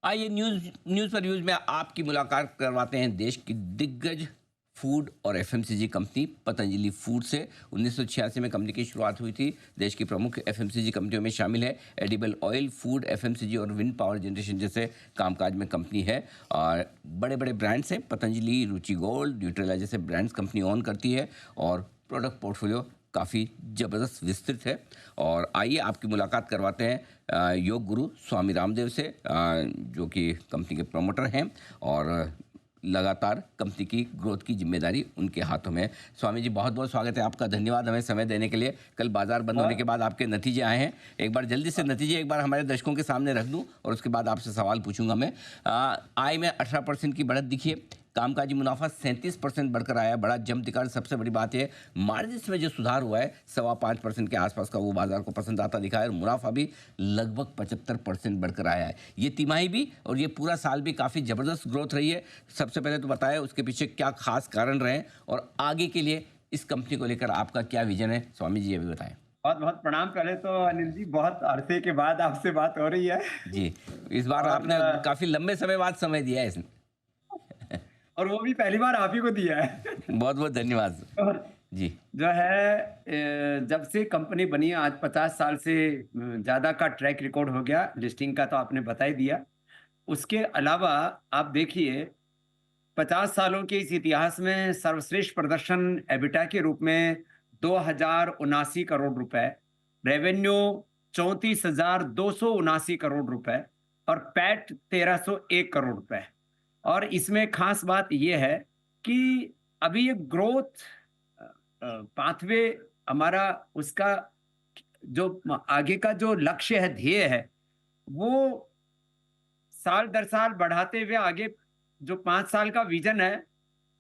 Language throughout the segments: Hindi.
आइए न्यूज़ न्यूज़ पर न्यूज़ में आपकी मुलाकात करवाते हैं देश की दिग्गज फूड और एफएमसीजी कंपनी पतंजलि फूड से। 1986 में कंपनी की शुरुआत हुई थी। देश की प्रमुख एफएमसीजी कंपनियों में शामिल है। एडिबल ऑयल, फूड, एफएमसीजी और विंड पावर जनरेशन जैसे कामकाज में कंपनी है। और बड़े बड़े ब्रांड्स हैं। पतंजलि, रुचि गोल्ड, न्यूट्रेला जैसे ब्रांड्स कंपनी ओन करती है और प्रोडक्ट पोर्टफोलियो काफ़ी ज़बरदस्त विस्तृत है। और आइए आपकी मुलाकात करवाते हैं योग गुरु स्वामी रामदेव से, जो कि कंपनी के प्रमोटर हैं और लगातार कंपनी की ग्रोथ की जिम्मेदारी उनके हाथों में है। स्वामी जी, बहुत बहुत स्वागत है आपका। धन्यवाद हमें समय देने के लिए। कल बाजार बंद होने बहुत के बाद आपके नतीजे आए हैं। एक बार जल्दी से नतीजे एक बार हमारे दर्शकों के सामने रख दूं और उसके बाद आपसे सवाल पूछूंगा मैं। आय में 18% की बढ़त दिखी है। कामकाजी मुनाफा 37% बढ़कर आया, बड़ा जंप दिखा। सबसे बड़ी बात है मार्जिन्स में जो सुधार हुआ है 5.25% के आसपास का, वो बाजार को पसंद आता दिखा है। और मुनाफा भी लगभग 75% बढ़कर आया है। ये तिमाही भी और ये पूरा साल भी काफ़ी ज़बरदस्त ग्रोथ रही है। सबसे पहले तो बताएं उसके पीछे क्या खास कारण रहे हैं और आगे के लिए इस कंपनी को लेकर आपका क्या विजन है। स्वामी जी, ये भी बताएं। बहुत प्रणाम। पहले तो अनिल जी, बहुत अरसे के बाद आपसे बात हो रही है। जी, इस बार और आपने काफ़ी लंबे समय बाद समय दिया है इसमें। और वो भी पहली बार आप ही को दिया है। बहुत बहुत धन्यवाद। और जी। जो है जब से कंपनी बनी है, आज 50 साल से ज्यादा का ट्रैक रिकॉर्ड हो गया। लिस्टिंग का तो आपने बता ही दिया। उसके अलावा आप देखिए, 50 सालों के इस इतिहास में सर्वश्रेष्ठ प्रदर्शन एबिटा के रूप में 2,079 करोड़ रुपए, रेवेन्यू 34,279 करोड़ रुपए और पैट 1,301 करोड़ रुपए। और इसमें खास बात यह है कि अभी ये ग्रोथ पाथवे हमारा, उसका जो आगे का जो लक्ष्य है, ध्येय है, वो साल दर साल बढ़ाते हुए आगे जो 5 साल का विजन है,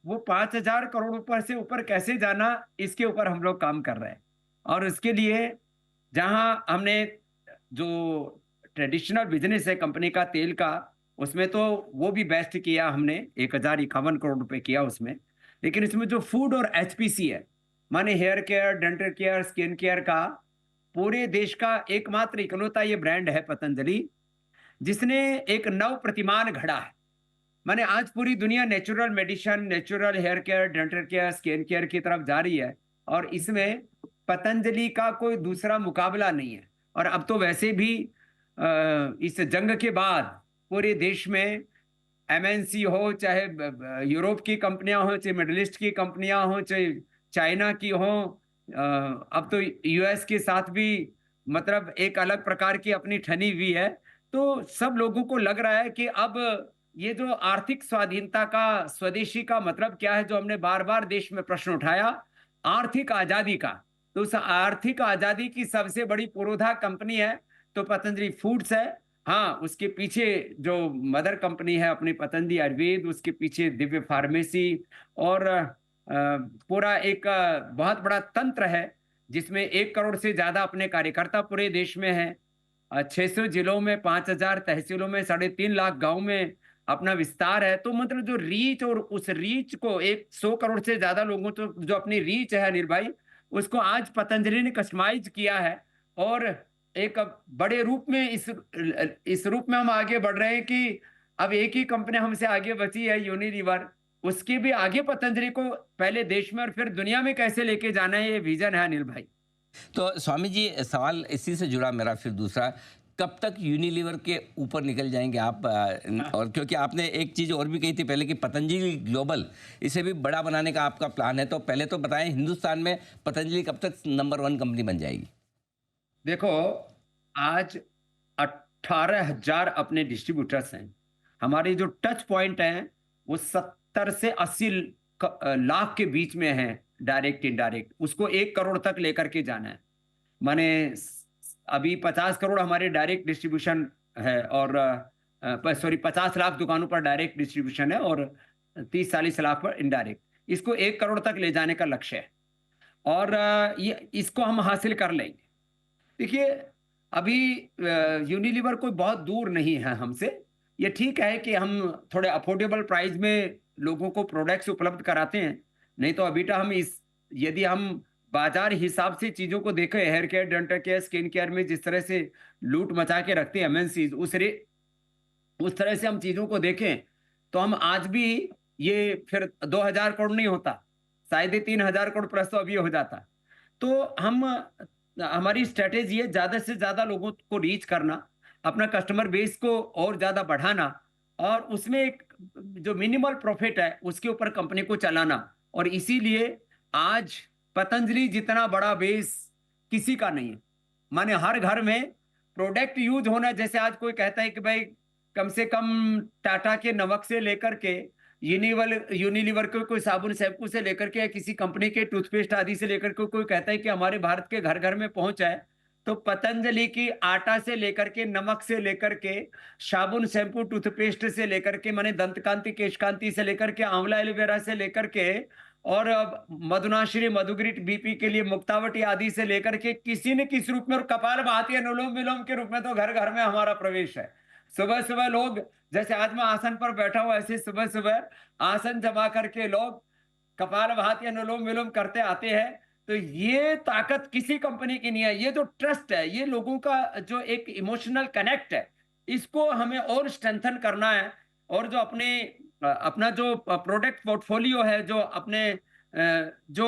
वो 5,000 करोड़ ऊपर से ऊपर कैसे जाना, इसके ऊपर हम लोग काम कर रहे हैं। और उसके लिए जहां हमने जो ट्रेडिशनल बिजनेस है कंपनी का तेल का, उसमें तो वो भी बेस्ट किया हमने, 1,051 करोड़ रुपए किया उसमें। लेकिन इसमें जो फूड और एचपीसी है, माने hair care, dental care, skin care का, पूरे देश का एकमात्र इकलौता ये ब्रांड है पतंजलि, जिसने एक नव प्रतिमान घड़ा है। माने आज पूरी दुनिया natural medicine, natural hair care, dental care, skin care की तरफ जा रही है। और इसमें पतंजलि का कोई दूसरा मुकाबला नहीं है। और अब तो वैसे भी इस जंग के बाद पूरे देश में एमएनसी हो, चाहे यूरोप की कंपनियां हो, चाहे मिडिल ईस्ट की कंपनियां हो, चाहे चाइना की हो, अब तो यूएस के साथ भी मतलब एक अलग प्रकार की अपनी ठनी हुई है। तो सब लोगों को लग रहा है कि अब ये जो आर्थिक स्वाधीनता का, स्वदेशी का मतलब क्या है, जो हमने बार बार देश में प्रश्न उठाया, आर्थिक आजादी का, तो उस आर्थिक आजादी की सबसे बड़ी पुरोधा कंपनी है तो पतंजलि फूड्स है। हाँ, उसके पीछे जो मदर कंपनी है अपनी पतंजलि आयुर्वेद, उसके पीछे दिव्य फार्मेसी और पूरा एक बहुत बड़ा तंत्र है, जिसमें 1 करोड़ से ज्यादा अपने कार्यकर्ता पूरे देश में हैं। 600 जिलों में, 5,000 तहसीलों में, 3.5 लाख गांव में अपना विस्तार है। तो मतलब जो रीच, और उस रीच को, 100 करोड़ से ज्यादा लोगों तो जो अपनी रीच है अनिल भाई, उसको आज पतंजलि ने कस्टमाइज किया है। और एक बड़े रूप में इस रूप में हम आगे बढ़ रहे हैं कि अब एक ही कंपनी हमसे आगे बची है, यूनिलीवर। उसके भी आगे पतंजलि को पहले देश में और फिर दुनिया में कैसे लेके जाना है, ये विजन है अनिल भाई। तो स्वामी जी, सवाल इसी से जुड़ा मेरा फिर दूसरा, कब तक यूनिलीवर के ऊपर निकल जाएंगे आप? और क्योंकि आपने एक चीज़ और भी कही थी पहले कि पतंजलि ग्लोबल, इसे भी बड़ा बनाने का आपका प्लान है। तो पहले तो बताएं, हिंदुस्तान में पतंजलि कब तक नंबर 1 कंपनी बन जाएगी? देखो, आज 18,000 अपने डिस्ट्रीब्यूटर्स हैं। हमारे जो टच पॉइंट हैं वो 70 से 80 लाख के बीच में हैं, डायरेक्ट इनडायरेक्ट। उसको 1 करोड़ तक लेकर के जाना है। माने अभी 50 करोड़ हमारे डायरेक्ट डिस्ट्रीब्यूशन है, और सॉरी, 50 लाख दुकानों पर डायरेक्ट डिस्ट्रीब्यूशन है और 30-40 लाख पर इनडायरेक्ट। इसको 1 करोड़ तक ले जाने का लक्ष्य है और ये इसको हम हासिल कर लेंगे। देखिए, अभी यूनिलीवर कोई बहुत दूर नहीं है हमसे। ये ठीक है कि हम थोड़े अफोर्डेबल प्राइस में लोगों को प्रोडक्ट्स उपलब्ध कराते हैं। नहीं तो अभी तो हम इस, यदि हम बाजार हिसाब से चीजों को देखें, hair care, dental care, skin care में जिस तरह से लूट मचा के रखते हैं एमएनसीज, उस तरह से हम चीजों को देखें तो हम आज भी ये फिर 2000 करोड़ नहीं होता, शायद ही 3000 करोड़ प्लस तो अभी हो जाता। तो हम हमारी स्ट्रेटेजी है ज्यादा से ज्यादा लोगों को रीच करना, अपना कस्टमर बेस को और ज्यादा बढ़ाना, और उसमें एक जो मिनिमल प्रॉफिट है उसके ऊपर कंपनी को चलाना। और इसीलिए आज पतंजलि जितना बड़ा बेस किसी का नहीं है। माने हर घर में प्रोडक्ट यूज होना, जैसे आज कोई कहता है कि भाई कम से कम टाटा के नमक से लेकर के यूनिलीवर के कोई साबुन शैम्पू से लेकर के, या किसी कंपनी के टूथपेस्ट आदि से लेकर के कोई कहता है कि हमारे भारत के घर घर में पहुंच है, तो पतंजलि की आटा से लेकर के, नमक से लेकर के, साबुन शैम्पू टूथपेस्ट से लेकर के, माने दंतकांति केशकांति से लेकर के, आंवला एलोवेरा से लेकर के, और अब मधुनाश्री मधुग्रिट बीपी के लिए मुक्तावटी आदि से लेकर के, किसी न किसी रूप में, और कपाल भाती अनुलोम विलोम के रूप में तो घर घर में हमारा प्रवेश है। सुबह सुबह लोग, जैसे आज मैं आसन पर बैठा हुआ, ऐसे सुबह सुबह आसन जमा करके लोग कपालभाति अनुलोम विलोम करते आते हैं। तो ये ताकत किसी कंपनी की नहीं है, ये जो ट्रस्ट है, ये लोगों का जो एक इमोशनल कनेक्ट है, इसको हमें और स्ट्रेंथन करना है। और जो अपना जो प्रोडक्ट पोर्टफोलियो है, जो अपने जो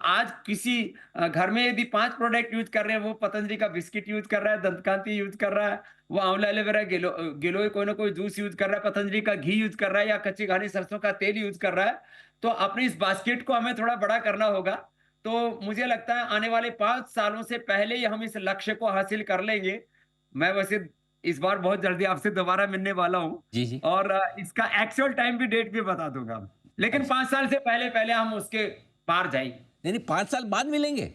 आज किसी घर में यदि 5 प्रोडक्ट यूज कर रहे हैं, वो पतंजलि का बिस्किट यूज कर रहा है, दंतकांति यूज कर रहा है, वो आंवला एलोवेरा गिलोय कोई ना कोई जूस यूज कर रहा है, पतंजलि का घी यूज कर रहा है, या कच्ची घानी सरसों का तेल यूज कर रहा है, तो अपने इस बास्केट को हमें थोड़ा बड़ा करना होगा। तो मुझे लगता है आने वाले 5 सालों से पहले ही हम इस लक्ष्य को हासिल कर लेंगे। मैं वैसे इस बार बहुत जल्दी आपसे दोबारा मिलने वाला हूँ, जी जी। और इसका एक्चुअल टाइम भी, डेट भी बता दूंगा, लेकिन 5 साल से पहले पहले हम उसके पार जाएंगे। नहीं नहीं, 5 साल बाद मिलेंगे।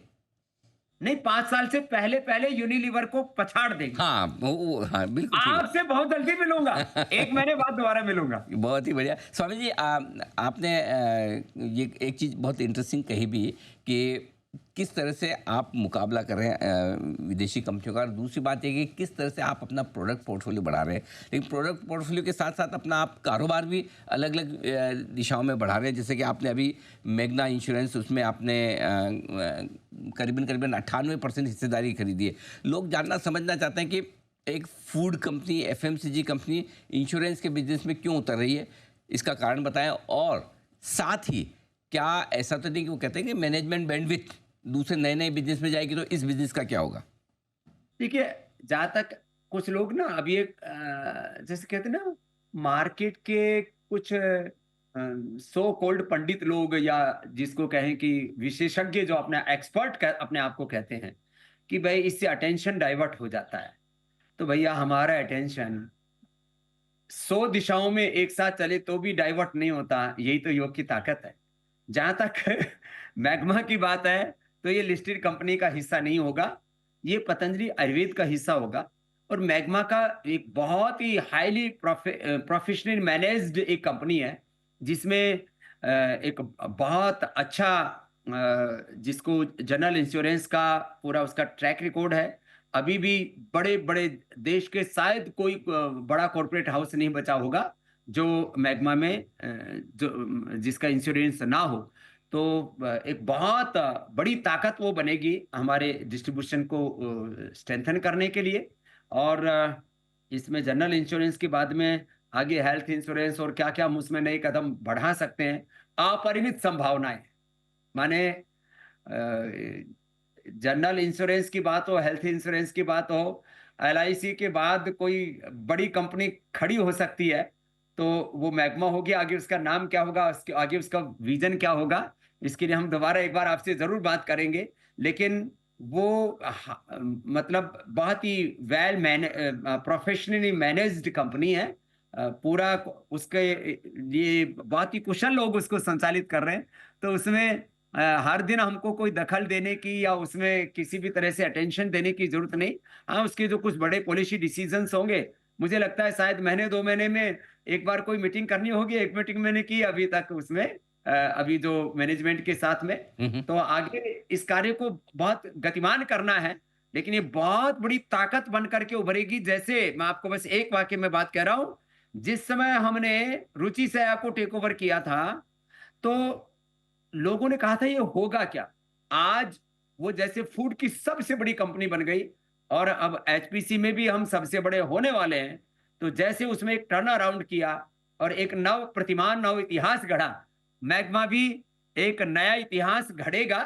नहीं, 5 साल से पहले पहले यूनिलीवर को पछाड़ देंगे। हाँ हाँ बिल्कुल ठीक है। आपसे बहुत जल्दी मिलूंगा, 1 महीने बाद दोबारा मिलूंगा। बहुत ही बढ़िया स्वामी जी। आपने ये एक चीज़ बहुत इंटरेस्टिंग कही भी कि किस तरह से आप मुकाबला कर रहे हैं विदेशी कंपनियों का, और दूसरी बात ये कि किस तरह से आप अपना प्रोडक्ट पोर्टफोलियो बढ़ा रहे हैं। लेकिन प्रोडक्ट पोर्टफोलियो के साथ साथ अपना आप कारोबार भी अलग अलग दिशाओं में बढ़ा रहे हैं। जैसे कि आपने अभी मैग्ना इंश्योरेंस, उसमें आपने करीबन करीबन 98% हिस्सेदारी खरीदी है। लोग जानना समझना चाहते हैं कि एक food company, FMCG company insurance के बिजनेस में क्यों उतर रही है, इसका कारण बताएं। और साथ ही क्या ऐसा तो नहीं कि वो कहते हैं कि मैनेजमेंट बैंडविड्थ दूसरे नए नए बिजनेस में जाएगी, तो इस बिजनेस का क्या होगा? देखिए, जहां तक कुछ लोग ना अभी एक जैसे कहते हैं ना, मार्केट के कुछ सो कॉल्ड पंडित लोग, या जिसको कहें कि विशेषज्ञ, जो अपना एक्सपर्ट अपने आप को कहते हैं कि भाई इससे अटेंशन डाइवर्ट हो जाता है। तो भैया, हमारा अटेंशन 100 दिशाओं में एक साथ चले तो भी डाइवर्ट नहीं होता। यही तो योग की ताकत है। जहां तक मैग्मा की बात है, तो ये लिस्टेड कंपनी का हिस्सा नहीं होगा, ये पतंजलि आयुर्वेद का हिस्सा होगा। और मैग्मा का एक बहुत ही हाईली प्रोफेशनल मैनेज्ड एक कंपनी है, जिसमें एक बहुत अच्छा जिसको जनरल इंश्योरेंस का पूरा उसका ट्रैक रिकॉर्ड है। अभी भी बड़े बड़े देश के शायद कोई बड़ा कॉर्पोरेट हाउस नहीं बचा होगा जो मैग्मा में जो जिसका इंश्योरेंस ना हो। तो एक बहुत बड़ी ताकत वो बनेगी हमारे डिस्ट्रीब्यूशन को स्ट्रेंथन करने के लिए। और इसमें जनरल इंश्योरेंस के बाद में आगे हेल्थ इंश्योरेंस और क्या क्या हम उसमें नए कदम बढ़ा सकते हैं। अपरिमित संभावनाएं, माने जनरल इंश्योरेंस की बात हो, हेल्थ इंश्योरेंस की बात हो, एलआईसी के बाद कोई बड़ी कंपनी खड़ी हो सकती है, तो वो मैग्मा होगी। आगे उसका नाम क्या होगा, उसके आगे उसका विजन क्या होगा, इसके लिए हम दोबारा एक बार आपसे जरूर बात करेंगे। लेकिन वो मतलब बहुत ही वेल प्रोफेशनली मैनेज्ड कंपनी है। पूरा उसके लिए बहुत ही कुशल लोग उसको संचालित कर रहे हैं। तो उसमें हर दिन हमको कोई दखल देने की या उसमें किसी भी तरह से अटेंशन देने की जरूरत नहीं। हाँ, उसके जो कुछ बड़े पॉलिसी डिसीजंस होंगे, मुझे लगता है शायद महीने 2 महीने में एक बार कोई मीटिंग करनी होगी। एक मीटिंग मैंने की अभी तक उसमें, अभी जो मैनेजमेंट के साथ में। तो आगे इस कार्य को बहुत गतिमान करना है, लेकिन ये बहुत बड़ी ताकत बन करके उभरेगी। जैसे मैं आपको बस एक वाक्य में बात कह रहा हूं, जिस समय हमने रुचि से को टेक ओवर किया था, तो लोगों ने कहा था ये होगा क्या। आज वो जैसे फूड की सबसे बड़ी कंपनी बन गई, और अब एचपीसी में भी हम सबसे बड़े होने वाले हैं। तो जैसे उसमें एक टर्न अराउंड किया और एक नव प्रतिमान, नव इतिहास गढ़ा, मैग्मा भी एक नया इतिहास गढ़ेगा,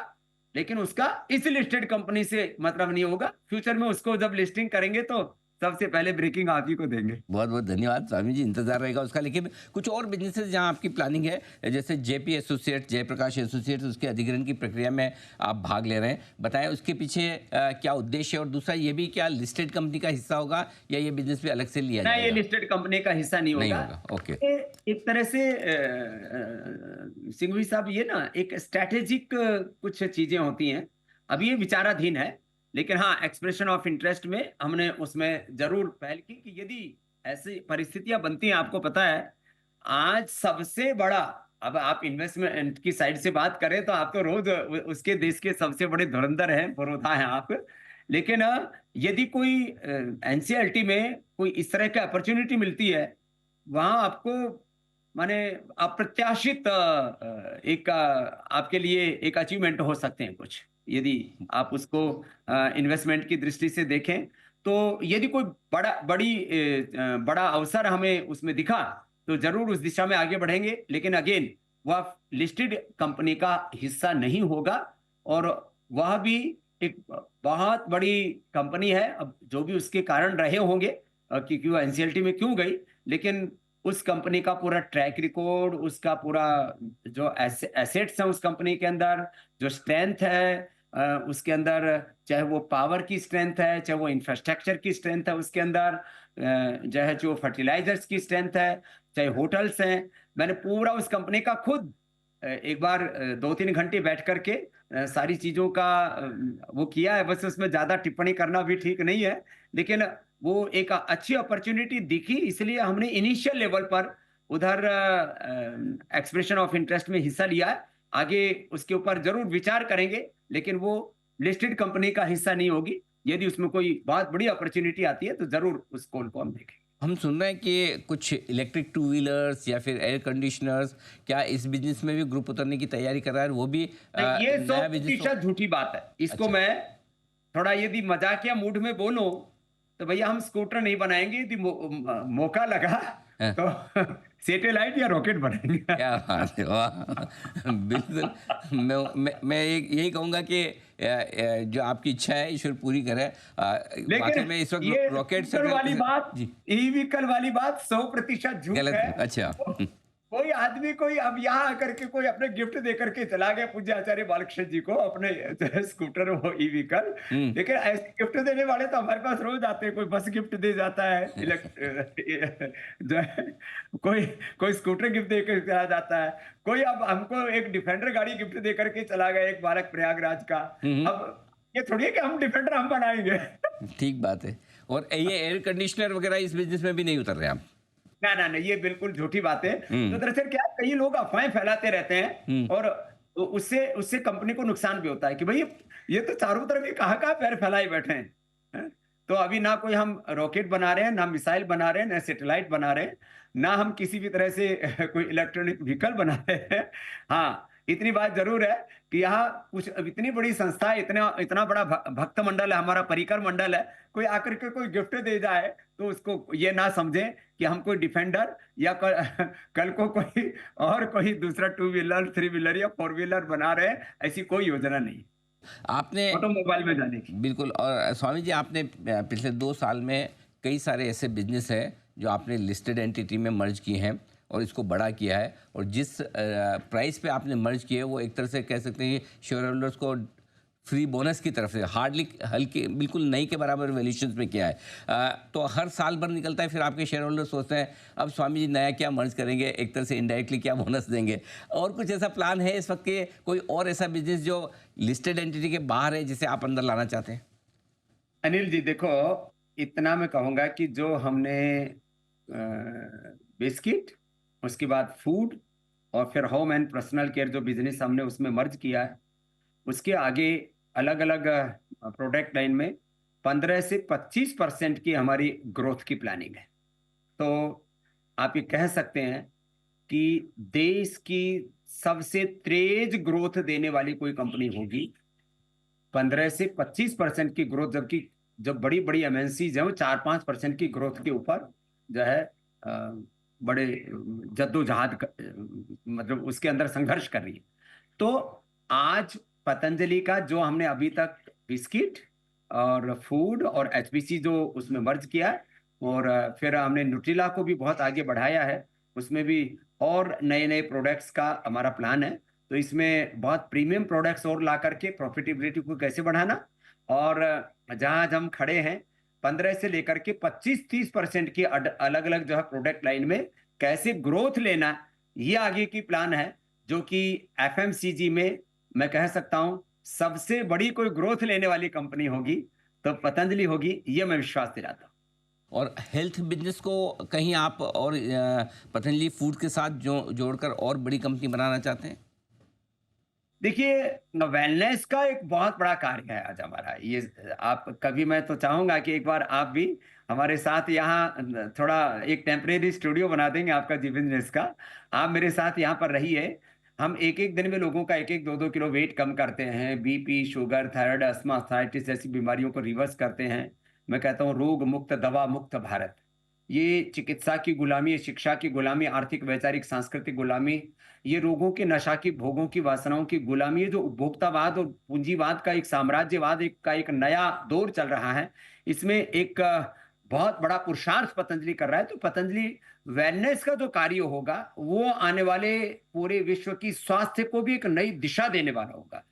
लेकिन उसका इस लिस्टेड कंपनी से मतलब नहीं होगा। फ्यूचर में उसको जब लिस्टिंग करेंगे तो सबसे पहले ब्रेकिंग आप ही को देंगे। बहुत बहुत धन्यवाद स्वामी जी, इंतजार रहेगा उसका। लेकिन कुछ और बिजनेसेस जहां आपकी प्लानिंग है, जैसे जेपी एसोसिएट, जयप्रकाश एसोसिएट्स, उसके अधिग्रहण की प्रक्रिया में आप भाग ले रहे हैं, बताएं उसके पीछे क्या उद्देश्य है, और दूसरा ये भी क्या लिस्टेड कंपनी का हिस्सा होगा या ये बिजनेस भी अलग से लिया ना, ये जाएगा? लिस्टेड कंपनी का हिस्सा नहीं नहीं होगा। होगा, ओके। ये एक तरह से सिंघवी साहब, ये ना एक स्ट्रैटेजिक कुछ चीजें होती हैं। अभी ये विचाराधीन है, लेकिन हाँ, एक्सप्रेशन ऑफ इंटरेस्ट में हमने उसमें जरूर पहल की कि यदि ऐसी परिस्थितियां बनती हैं, आपको पता है आज सबसे बड़ा, अब आप इन्वेस्टमेंट की साइड से बात करें तो आप तो रोज उसके देश के सबसे बड़े धुरंधर हैं, बड़ौदा हैं आप। लेकिन यदि कोई एनसीएलटी में कोई इस तरह की अपॉर्चुनिटी मिलती है, वहां आपको माने अप्रत्याशित एक आपके लिए एक अचीवमेंट हो सकते हैं कुछ, यदि आप उसको इन्वेस्टमेंट की दृष्टि से देखें। तो यदि कोई बड़ा अवसर हमें उसमें दिखा तो जरूर उस दिशा में आगे बढ़ेंगे, लेकिन अगेन वह लिस्टेड कंपनी का हिस्सा नहीं होगा, और वह भी एक बहुत बड़ी कंपनी है। अब जो भी उसके कारण रहे होंगे क्योंकि वो एनसीएलटी में क्यों गई, लेकिन उस कंपनी का पूरा ट्रैक रिकॉर्ड, उसका पूरा जो एसेट्स हैं उस कंपनी के अंदर, जो स्ट्रेंथ है उसके अंदर, चाहे वो पावर की स्ट्रेंथ है, चाहे वो इंफ्रास्ट्रक्चर की स्ट्रेंथ है उसके अंदर, चाहे जो फर्टिलाइजर्स की स्ट्रेंथ है, चाहे होटल्स हैं, मैंने पूरा उस कंपनी का खुद एक बार 2-3 घंटे बैठ करके सारी चीजों का वो किया है। बस उसमें ज्यादा टिप्पणी करना भी ठीक नहीं है, लेकिन वो एक अच्छी अपॉर्चुनिटी दिखी, इसलिए हमने इनिशियल लेवल पर उधर एक्सप्रेशन ऑफ इंटरेस्ट में हिस्सा लिया है। आगे उसके ऊपर जरूर विचार करेंगे, लेकिन वो लिस्टेड कंपनी का हिस्सा नहीं होगी। यदि उसमें कोई बहुत बड़ी अपॉर्चुनिटी आती है तो जरूर उस कॉल को हम देखेंगे। हम सुन रहे हैं कि कुछ इलेक्ट्रिक टू व्हीलर्स या फिर एयर कंडीशनर्स, क्या इस बिजनेस में भी ग्रुप उतरने की तैयारी कर रहा है, वो भी नहीं, ये नया बिजनेस? 100% झूठी बात है। इसको अच्छा। मैं थोड़ा यदि मजाकिया मूड में बोलूं तो भैया हम स्कूटर नहीं बनाएंगे, यदि मौका लगा हाँ, तो सैटेलाइट या रॉकेट बनाएंगे। क्या बात है, वाह! बिल्कुल। मैं यही कहूँगा कि जो आपकी इच्छा है ईश्वर पूरी करे। वाकई लेकिन में इस ये वक्त रॉकेट स्कूटर वाली बात, जी, ई व्हीकल वाली बात 100% झूठ गलत है। है, अच्छा। वो- कोई आदमी कोई अब यहाँ आकर के कोई अपने गिफ्ट दे करके चला गया पूज्य आचार्य बालकृष्ण जी को अपने स्कूटर वो ई व्हीकल, हम्म। लेकिन ऐसे गिफ्ट देने वाले तो हमारे पास रोज आते हैं। कोई बस गिफ्ट दे जाता है, जो है, कोई कोई स्कूटर गिफ्ट दे कर चला जाता है, कोई अब हमको एक डिफेंडर गाड़ी गिफ्ट दे करके चला गया, एक बालक प्रयागराज का। अब ये थोड़ी है कि हम डिफेंडर हम बनाएंगे। ठीक बात है। और ये एयर कंडीशनर वगैरह इस बिजनेस में भी नहीं उतर रहे आप? ना ना ना, ये बिल्कुल झूठी बात है। तो हम्म। दरअसल क्या है, कई लोग अफवाहें फैलाते रहते हैं, और उससे उससे कंपनी को नुकसान भी होता है कि भाई ये तो चारों तरफ ही कहाँ कहाँ पैर फैलाए बैठे हैं, हैं? तो अभी ना कोई हम रॉकेट बना रहे हैं, ना मिसाइल बना रहे हैं, ना सैटेलाइट बना रहे हैं, ना हम किसी भी तरह से कोई इलेक्ट्रॉनिक व्हीकल बना रहे हैं। हाँ, इतनी बात जरूर है कि यहाँ कुछ अब इतनी बड़ी संस्था, इतना इतना बड़ा भक्त मंडल है, हमारा परिकर मंडल है, कोई आकर के कोई गिफ्ट दे जाए तो उसको ये ना समझें कि हम कोई डिफेंडर या कल को कोई और कोई दूसरा 2 व्हीलर 3 व्हीलर या 4 व्हीलर बना रहे हैं, ऐसी कोई योजना नहीं आपने ऑटोमोबाइल में जाने की। बिल्कुल। और स्वामी जी, आपने पिछले 2 साल में कई सारे ऐसे बिजनेस हैं जो आपने लिस्टेड एंटिटी में मर्ज किए हैं और इसको बड़ा किया है, और जिस प्राइस पे आपने मर्ज किए वो एक तरह से कह सकते हैं शेयर होल्डर्स को फ्री बोनस की तरफ से हार्डली हल्के बिल्कुल नई के बराबर वैल्यूएशंस में किया है। तो हर साल भर निकलता है, फिर आपके शेयर होल्डर सोचते हैं अब स्वामी जी नया क्या मर्ज करेंगे, एक तरह से इनडायरेक्टली क्या बोनस देंगे, और कुछ ऐसा प्लान है इस वक्त के? कोई और ऐसा बिजनेस जो लिस्टेड एंटिटी के बाहर है जिसे आप अंदर लाना चाहते हैं? अनिल जी देखो, इतना मैं कहूंगा कि जो हमने बिस्किट, उसके बाद फूड, और फिर होम एंड पर्सनल केयर जो बिजनेस हमने उसमें मर्ज किया है, उसके आगे अलग अलग प्रोडक्ट लाइन में 15 से 25% की हमारी ग्रोथ की प्लानिंग है। तो आप ये कह सकते हैं कि देश की सबसे तेज ग्रोथ देने वाली कोई कंपनी होगी, 15 से 25% की ग्रोथ, जबकि जब बड़ी बड़ी एमएनसीज हैं वो 4-5% की ग्रोथ के ऊपर जो है बड़े जद्दोजहद मतलब उसके अंदर संघर्ष कर रही है। तो आज पतंजलि का जो हमने अभी तक बिस्किट और फूड और एचपीसी जो उसमें मर्ज किया है, और फिर हमने न्यूट्रिला को भी बहुत आगे बढ़ाया है, उसमें भी और नए नए प्रोडक्ट्स का हमारा प्लान है। तो इसमें बहुत प्रीमियम प्रोडक्ट्स और ला करके प्रॉफिटेबिलिटी को कैसे बढ़ाना, और जहां आज हम खड़े हैं 15 से लेकर के 25-30% की अलग अलग जो है प्रोडक्ट लाइन में कैसे ग्रोथ लेना, ये आगे की प्लान है, जो कि एफएमसीजी में मैं कह सकता हूं सबसे बड़ी कोई ग्रोथ लेने वाली कंपनी होगी तो पतंजलि होगी, ये मैं विश्वास दिलाता हूं। और हेल्थ बिजनेस को कहीं आप और पतंजलि फूड के साथ जोड़कर और बड़ी कंपनी बनाना चाहते हैं? देखिए, वेलनेस का एक बहुत बड़ा कार्य है आज हमारा ये। आप कभी, मैं तो चाहूंगा कि एक बार आप भी हमारे साथ यहाँ थोड़ा एक टेम्परेरी स्टूडियो बना देंगे आपका जी बिजनेस का। आप मेरे साथ यहाँ पर रहिए। हम एक एक दिन में लोगों का 1-1, 2-2 किलो वेट कम करते हैं, बीपी, शुगर, थायराइड, अस्थमा, अस्थाइटिस ऐसी बीमारियों को रिवर्स करते हैं। मैं कहता हूँ रोग मुक्त, दवा मुक्त भारत। ये चिकित्सा की गुलामी, शिक्षा की गुलामी, आर्थिक, वैचारिक, सांस्कृतिक गुलामी, ये रोगों के, नशा की, भोगों की, वासनाओं की गुलामी, ये जो उपभोक्तावाद और पूंजीवाद का एक साम्राज्यवाद का एक नया दौर चल रहा है, इसमें एक बहुत बड़ा पुरुषार्थ पतंजलि कर रहा है। तो पतंजलि वेलनेस का जो कार्य होगा वो आने वाले पूरे विश्व की स्वास्थ्य को भी एक नई दिशा देने वाला होगा।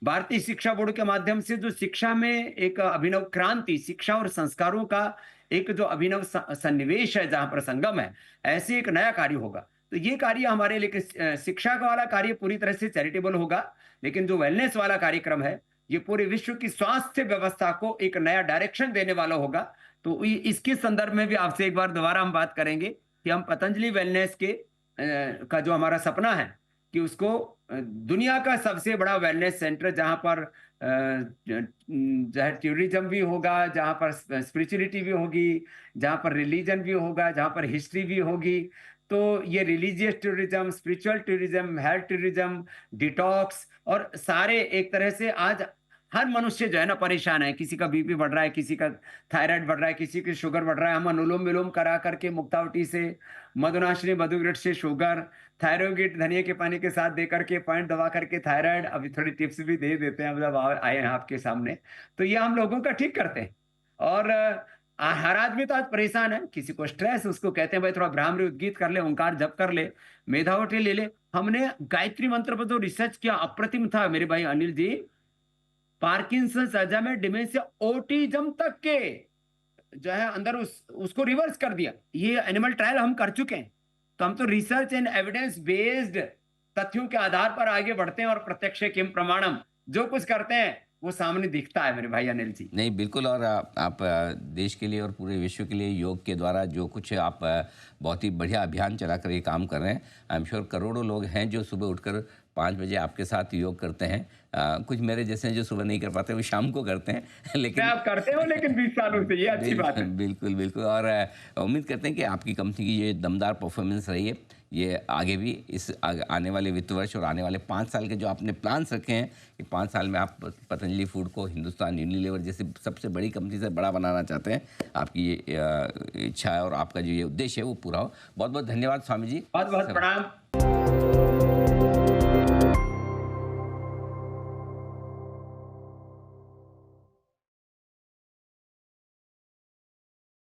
भारतीय शिक्षा बोर्ड के माध्यम से जो शिक्षा में एक अभिनव क्रांति, शिक्षा और संस्कारों का एक जो अभिनव सन्निवेश है, जहां पर संगम है, ऐसे एक नया कार्य होगा। तो ये कार्य हमारे लिए, शिक्षा का वाला कार्य पूरी तरह से चैरिटेबल होगा, लेकिन जो वेलनेस वाला कार्यक्रम है ये पूरे विश्व की स्वास्थ्य व्यवस्था को एक नया डायरेक्शन देने वाला होगा। तो इसके संदर्भ में भी आपसे एक बार दोबारा हम बात करेंगे कि हम पतंजलि वेलनेस के का जो हमारा सपना है कि उसको दुनिया का सबसे बड़ा वेलनेस सेंटर, जहां पर जो है टूरिज्म भी होगा, जहां पर स्पिरिचुअलिटी भी होगी, जहां पर रिलीजन भी होगा, जहां पर हिस्ट्री भी होगी। तो ये religious tourism, spiritual tourism, health tourism, detox, और सारे एक तरह से आज हर मनुष्य जो है ना परेशान है। किसी का बीपी बढ़ रहा है, किसी का थायराइड बढ़ रहा है, किसी की शुगर बढ़ रहा है। हम अनुलोम विलोम करा करके, मुक्तावटी से, मधुनाशिनी मधुग्रट से शुगर, थायरोगिट धनिया के पानी के साथ दे करके, पॉइंट दबा करके थायराइड, अभी थोड़ी टिप्स भी दे देते हैं जब आए हैं आपके सामने। तो ये हम लोगों का ठीक करते हैं। और हर आदमी तो आज परेशान है, किसी को स्ट्रेस, उसको कहते हैं भाई थोड़ा भ्रामरी उद्गीत कर ले, ओंकार जप कर ले, मेधावटी ले ले। हमने गायत्री मंत्र पर जो रिसर्च किया अप्रतिम था मेरे भाई Anil ji. Parkinson's, Alzheimer, dementia, autism तक के जो है अंदर उसको रिवर्स कर दिया। ये एनिमल ट्रायल हम कर चुके हैं। तो हम तो रिसर्च एंड एविडेंस बेस्ड तथ्यों के आधार पर आगे बढ़ते हैं, और प्रत्यक्ष किम प्रमाणम, जो कुछ करते हैं वो सामने दिखता है मेरे भाई अनिल जी। नहीं, बिल्कुल। और आप देश के लिए और पूरे विश्व के लिए योग के द्वारा जो कुछ आप बहुत ही बढ़िया अभियान चलाकर ये काम कर रहे हैं। आई एम श्योर करोड़ों लोग हैं जो सुबह उठकर 5 बजे आपके साथ योग करते हैं। कुछ मेरे जैसे हैं जो सुबह नहीं कर पाते, वो शाम को करते हैं लेकिन आप करते हो, लेकिन 20 सालों से, ये अच्छी बात है। बिल्कुल बिल्कुल। और उम्मीद करते हैं कि आपकी कंपनी की ये दमदार परफॉर्मेंस रही है, ये आगे भी इस आने वाले वित्त वर्ष और आने वाले 5 साल के जो आपने प्लान्स रखे हैं कि 5 साल में आप पतंजलि फूड को हिंदुस्तान यूनिलीवर जैसे सबसे बड़ी कंपनी से बड़ा बनाना चाहते हैं। आपकी ये इच्छा है और आपका जो ये उद्देश्य है वो पूरा हो। बहुत बहुत धन्यवाद स्वामी जी। बहुत बहुत प्रणाम।